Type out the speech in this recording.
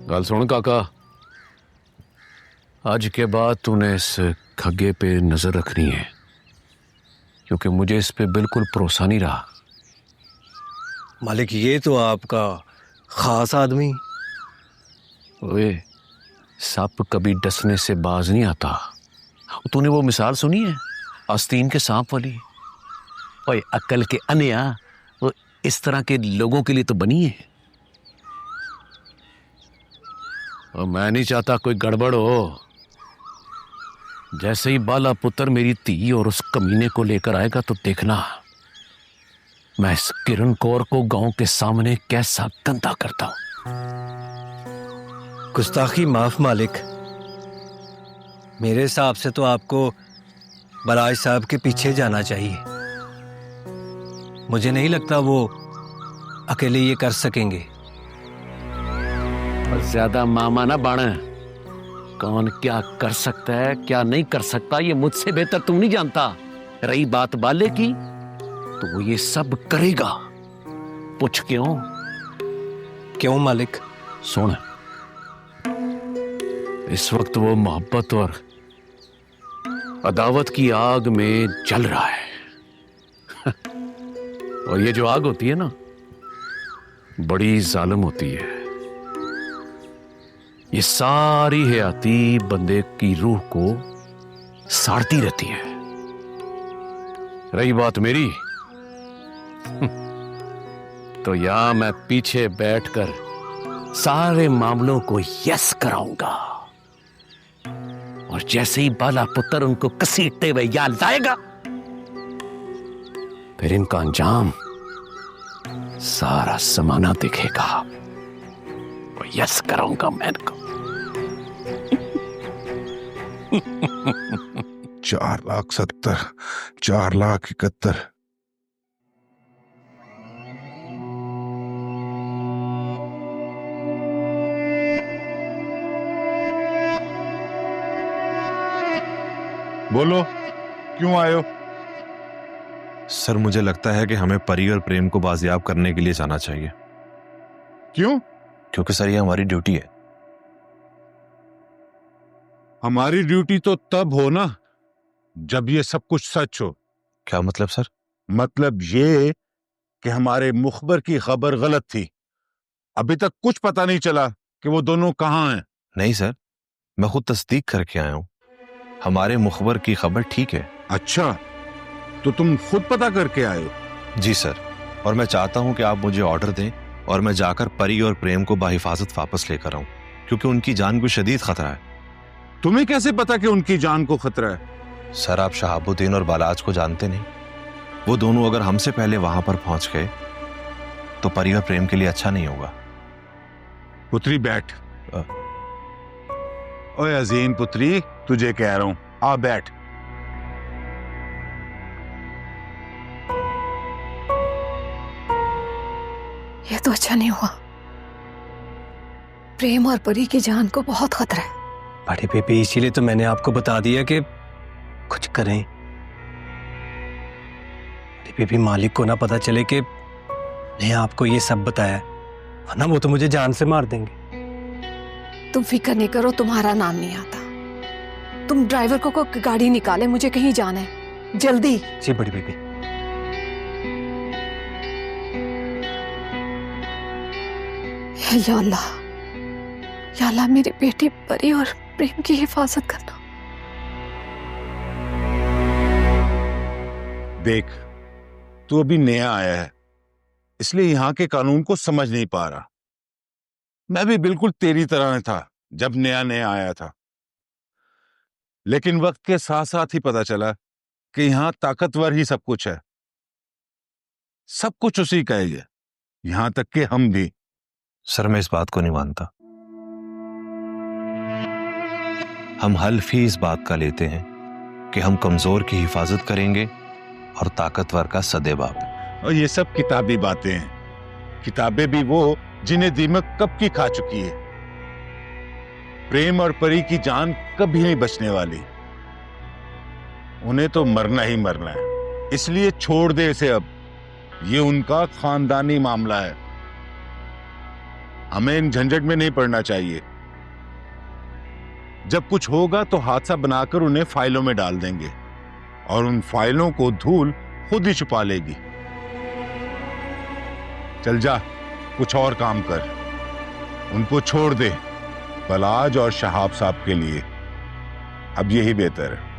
गल सुन काका, आज के बाद तूने इस खग्गे पे नजर रखनी है, क्योंकि मुझे इस पे बिल्कुल भरोसा नहीं रहा। मालिक, ये तो आपका खास आदमी। ओए, सांप कभी डसने से बाज नहीं आता। तूने वो मिसाल सुनी है आस्तीन के सांप वाली? ओए, अक्ल के अनिया, वो इस तरह के लोगों के लिए तो बनी है। और मैं नहीं चाहता कोई गड़बड़ हो। जैसे ही बाला पुत्र मेरी धी और उस कमीने को लेकर आएगा तो देखना मैं इस किरण कौर को गांव के सामने कैसा गंदा करता हूं। गुस्ताखी माफ मालिक। मेरे हिसाब से तो आपको बलाज साहब के पीछे जाना चाहिए। मुझे नहीं लगता वो अकेले ये कर सकेंगे। और ज्यादा मामा ना बन। कौन क्या कर सकता है क्या नहीं कर सकता ये मुझसे बेहतर तुम नहीं जानता। रही बात बाले की, तो वो ये सब करेगा। पूछ क्यों? क्यों मालिक? सुन, इस वक्त वो मोहब्बत और अदावत की आग में जल रहा है। और ये जो आग होती है ना, बड़ी जालिम होती है। ये सारी हयाती बंदे की रूह को साड़ती रहती है। रही बात मेरी, तो यहां मैं पीछे बैठकर सारे मामलों को यस कराऊंगा। और जैसे ही बाला पुत्र उनको कसीटते हुए याद लाएगा, फिर इनका अंजाम सारा जमाना दिखेगा। और यस कराऊंगा मैं इनको। 4,70,000, 4,71,000। बोलो, क्यों आए हो? सर, मुझे लगता है कि हमें परी और प्रेम को बाजियाब करने के लिए जाना चाहिए। क्यों? क्योंकि सर ये हमारी ड्यूटी है। हमारी ड्यूटी तो तब हो ना जब ये सब कुछ सच हो। क्या मतलब सर? मतलब ये कि हमारे मुखबर की खबर गलत थी। अभी तक कुछ पता नहीं चला कि वो दोनों कहां हैं। नहीं सर, मैं खुद तस्दीक करके आया हूं। हमारे मुखबर की खबर ठीक है। अच्छा, तो तुम खुद पता करके आए हो? जी सर, और मैं चाहता हूं कि आप मुझे ऑर्डर दें और मैं जाकर परी और प्रेम को बाहिफाजत वापस लेकर आऊं, क्योंकि उनकी जान को शदीद खतरा है। तुम्हें कैसे पता कि उनकी जान को खतरा है? सर, आप शहाबुद्दीन और बालाज को जानते नहीं। वो दोनों अगर हमसे पहले वहां पर पहुंच गए तो परी और प्रेम के लिए अच्छा नहीं होगा। पुत्री बैठ। ओए अजीम पुत्री, तुझे कह रहा हूं, आ बैठ। यह तो अच्छा नहीं हुआ। प्रेम और परी की जान को बहुत खतरा है। बड़ी बेबी, इसीलिए तो मैंने आपको बता दिया कि कुछ करें। बड़ी बेबी, मालिक को ना पता चले कि मैं आपको ये सब बताया, वरना वो तो मुझे जान से मार देंगे। तुम फिक्र नहीं करो, तुम्हारा नाम नहीं आता। तुम ड्राइवर को गाड़ी निकाले, मुझे कहीं जाना है, जल्दी। जी बड़ी बेबी। या अल्लाह, या अल्लाह, मेरी बेटी परी और प्रेम की हिफाजत करना। देख, तू अभी नया आया है, इसलिए यहां के कानून को समझ नहीं पा रहा। मैं भी बिल्कुल तेरी तरह था जब नया नया आया था, लेकिन वक्त के साथ साथ ही पता चला कि यहां ताकतवर ही सब कुछ है। सब कुछ उसी का ही है, यहां तक कि हम भी। सर, मैं इस बात को नहीं मानता। हम हल्फ ही इस बात का लेते हैं कि हम कमजोर की हिफाजत करेंगे और ताकतवर का सदेबाब। और ये सब किताबी बातें हैं। किताबें भी वो जिन्हें दीमक कब की खा चुकी है। प्रेम और परी की जान कभी नहीं बचने वाली, उन्हें तो मरना ही मरना है। इसलिए छोड़ दे इसे अब, ये उनका खानदानी मामला है। हमें इन झंझट में नहीं पड़ना चाहिए। जब कुछ होगा तो हादसा बनाकर उन्हें फाइलों में डाल देंगे और उन फाइलों को धूल खुद ही छुपा लेगी। चल जा, कुछ और काम कर, उनको छोड़ दे। फलाज और शहाब साहब के लिए अब यही बेहतर है।